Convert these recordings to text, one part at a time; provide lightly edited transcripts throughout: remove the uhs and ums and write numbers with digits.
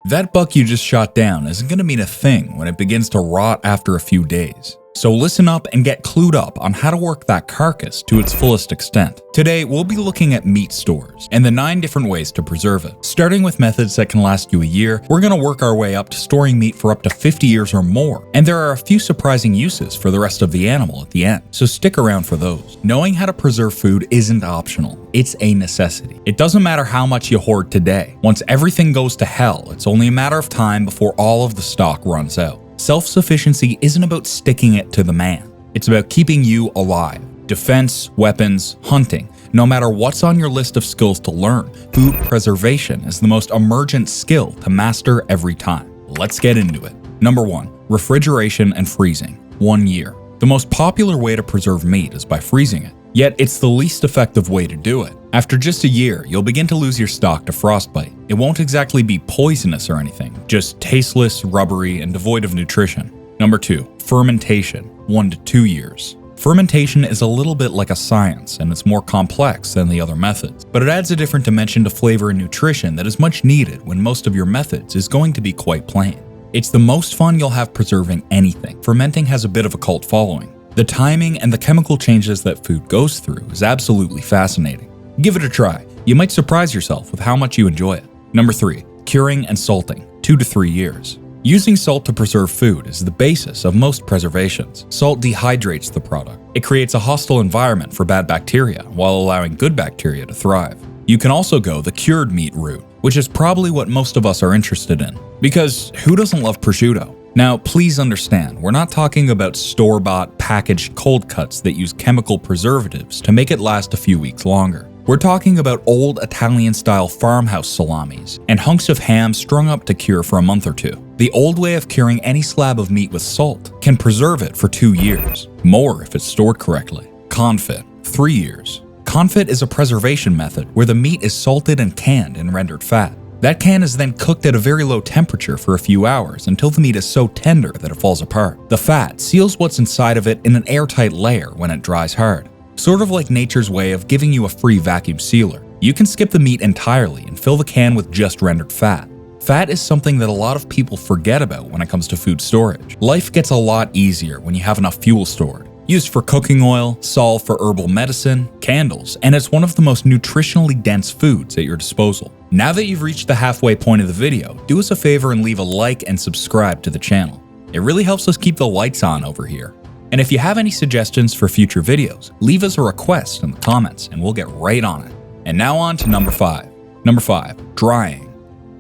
That buck you just shot down isn't going to mean a thing when it begins to rot after a few days. So listen up and get clued up on how to work that carcass to its fullest extent. Today, we'll be looking at meat stores and the 9 different ways to preserve it. Starting with methods that can last you a year, we're going to work our way up to storing meat for up to 50 years or more. And there are a few surprising uses for the rest of the animal at the end, so stick around for those. Knowing how to preserve food isn't optional, it's a necessity. It doesn't matter how much you hoard today. Once everything goes to hell, it's only a matter of time before all of the stock runs out. Self-sufficiency isn't about sticking it to the man. It's about keeping you alive. Defense, weapons, hunting. No matter what's on your list of skills to learn, food preservation is the most emergent skill to master every time. Let's get into it. Number 1. Refrigeration and freezing. 1 year. The most popular way to preserve meat is by freezing it. Yet it's the least effective way to do it. After just a year, you'll begin to lose your stock to frostbite. It won't exactly be poisonous or anything, just tasteless, rubbery, and devoid of nutrition. Number 2. Fermentation. 1 to 2 years. Fermentation is a little bit like a science, and it's more complex than the other methods, but it adds a different dimension to flavor and nutrition that is much needed when most of your methods is going to be quite plain. It's the most fun you'll have preserving anything. Fermenting has a bit of a cult following. The timing and the chemical changes that food goes through is absolutely fascinating. Give it a try. You might surprise yourself with how much you enjoy it. Number 3. Curing and salting. 2 to 3 years. Using salt to preserve food is the basis of most preservations. Salt dehydrates the product. It creates a hostile environment for bad bacteria while allowing good bacteria to thrive. You can also go the cured meat route, which is probably what most of us are interested in. Because who doesn't love prosciutto? Now, please understand, we're not talking about store-bought packaged cold cuts that use chemical preservatives to make it last a few weeks longer. We're talking about old Italian-style farmhouse salamis and hunks of ham strung up to cure for a month or two. The old way of curing any slab of meat with salt can preserve it for 2 years, more if it's stored correctly. Confit, 3 years. Confit is a preservation method where the meat is salted and canned in rendered fat. That can is then cooked at a very low temperature for a few hours until the meat is so tender that it falls apart. The fat seals what's inside of it in an airtight layer when it dries hard. Sort of like nature's way of giving you a free vacuum sealer. You can skip the meat entirely and fill the can with just rendered fat. Fat is something that a lot of people forget about when it comes to food storage. Life gets a lot easier when you have enough fuel stored. Used for cooking oil, salt for herbal medicine, candles, and it's one of the most nutritionally dense foods at your disposal. Now that you've reached the halfway point of the video, do us a favor and leave a like and subscribe to the channel. It really helps us keep the lights on over here. And if you have any suggestions for future videos, leave us a request in the comments and we'll get right on it. And now on to number 5. Number 5, drying.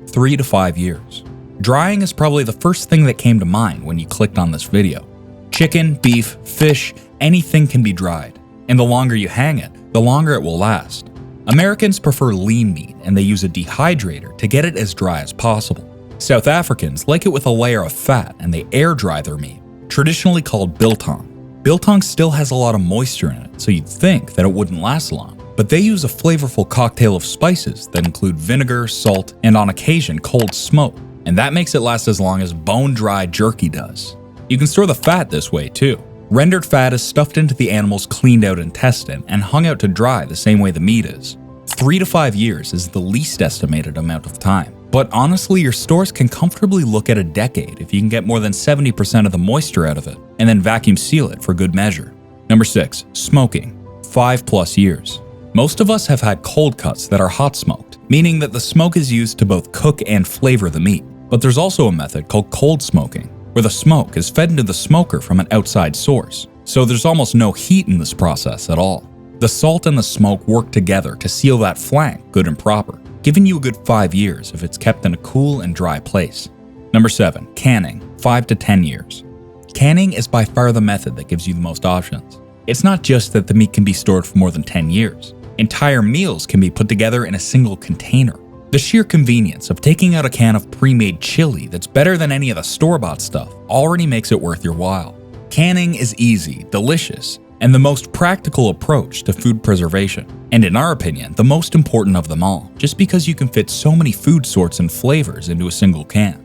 3 to 5 years. Drying is probably the first thing that came to mind when you clicked on this video. Chicken, beef, fish, anything can be dried. And the longer you hang it, the longer it will last. Americans prefer lean meat and they use a dehydrator to get it as dry as possible. South Africans like it with a layer of fat and they air dry their meat, traditionally called biltong. Biltong still has a lot of moisture in it, so you'd think that it wouldn't last long. But they use a flavorful cocktail of spices that include vinegar, salt, and on occasion cold smoke. And that makes it last as long as bone-dry jerky does. You can store the fat this way too. Rendered fat is stuffed into the animal's cleaned out intestine and hung out to dry the same way the meat is. 3 to 5 years is the least estimated amount of time. But honestly, your stores can comfortably look at a decade if you can get more than 70% of the moisture out of it, and then vacuum seal it for good measure. Number 6, smoking. 5+ years. Most of us have had cold cuts that are hot smoked, meaning that the smoke is used to both cook and flavor the meat. But there's also a method called cold smoking, where the smoke is fed into the smoker from an outside source. So there's almost no heat in this process at all. The salt and the smoke work together to seal that flank good and proper, giving you a good 5 years if it's kept in a cool and dry place. Number 7, canning. 5 to 10 years. Canning is by far the method that gives you the most options. It's not just that the meat can be stored for more than 10 years. Entire meals can be put together in a single container. The sheer convenience of taking out a can of pre-made chili that's better than any of the store-bought stuff already makes it worth your while. Canning is easy, delicious, and the most practical approach to food preservation. And in our opinion, the most important of them all, just because you can fit so many food sorts and flavors into a single can.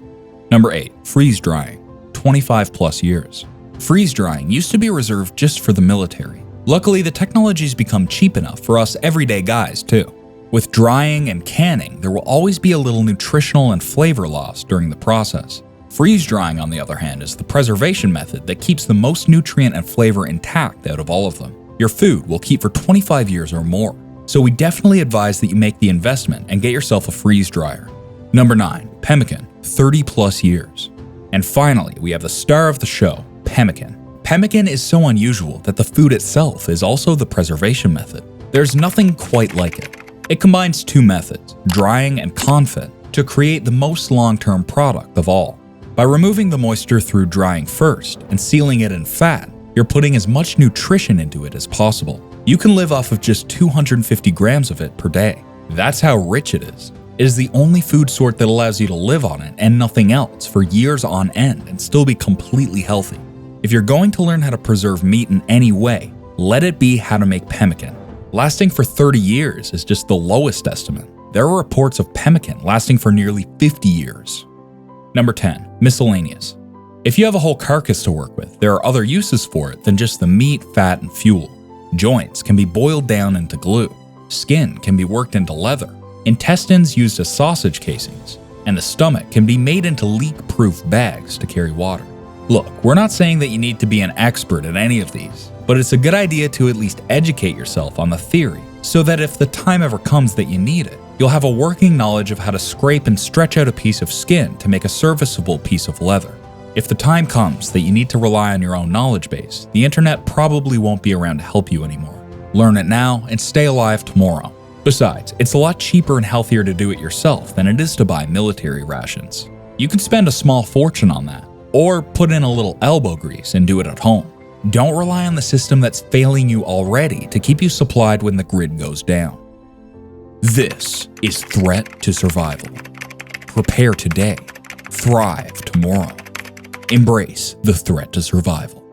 Number 8, freeze drying. 25+ years. Freeze drying used to be reserved just for the military. Luckily, the technology's become cheap enough for us everyday guys too. With drying and canning, there will always be a little nutritional and flavor loss during the process. Freeze drying, on the other hand, is the preservation method that keeps the most nutrient and flavor intact out of all of them. Your food will keep for 25 years or more, so we definitely advise that you make the investment and get yourself a freeze dryer. Number 9. Pemmican, 30 plus years. And finally, we have the star of the show, Pemmican. Pemmican is so unusual that the food itself is also the preservation method. There's nothing quite like it. It combines two methods, drying and confit, to create the most long-term product of all. By removing the moisture through drying first and sealing it in fat, you're putting as much nutrition into it as possible. You can live off of just 250 grams of it per day. That's how rich it is. It is the only food sort that allows you to live on it and nothing else for years on end and still be completely healthy. If you're going to learn how to preserve meat in any way, let it be how to make pemmican. Lasting for 30 years is just the lowest estimate. There are reports of pemmican lasting for nearly 50 years. Number 10. Miscellaneous. If you have a whole carcass to work with, there are other uses for it than just the meat, fat, and fuel. Joints can be boiled down into glue. Skin can be worked into leather. Intestines used as sausage casings. And the stomach can be made into leak-proof bags to carry water. Look, we're not saying that you need to be an expert at any of these, but it's a good idea to at least educate yourself on the theory so that if the time ever comes that you need it, you'll have a working knowledge of how to scrape and stretch out a piece of skin to make a serviceable piece of leather. If the time comes that you need to rely on your own knowledge base, the internet probably won't be around to help you anymore. Learn it now and stay alive tomorrow. Besides, it's a lot cheaper and healthier to do it yourself than it is to buy military rations. You can spend a small fortune on that, or put in a little elbow grease and do it at home. Don't rely on the system that's failing you already to keep you supplied when the grid goes down. This is Threat to Survival. Prepare today, thrive tomorrow. Embrace the threat to survival.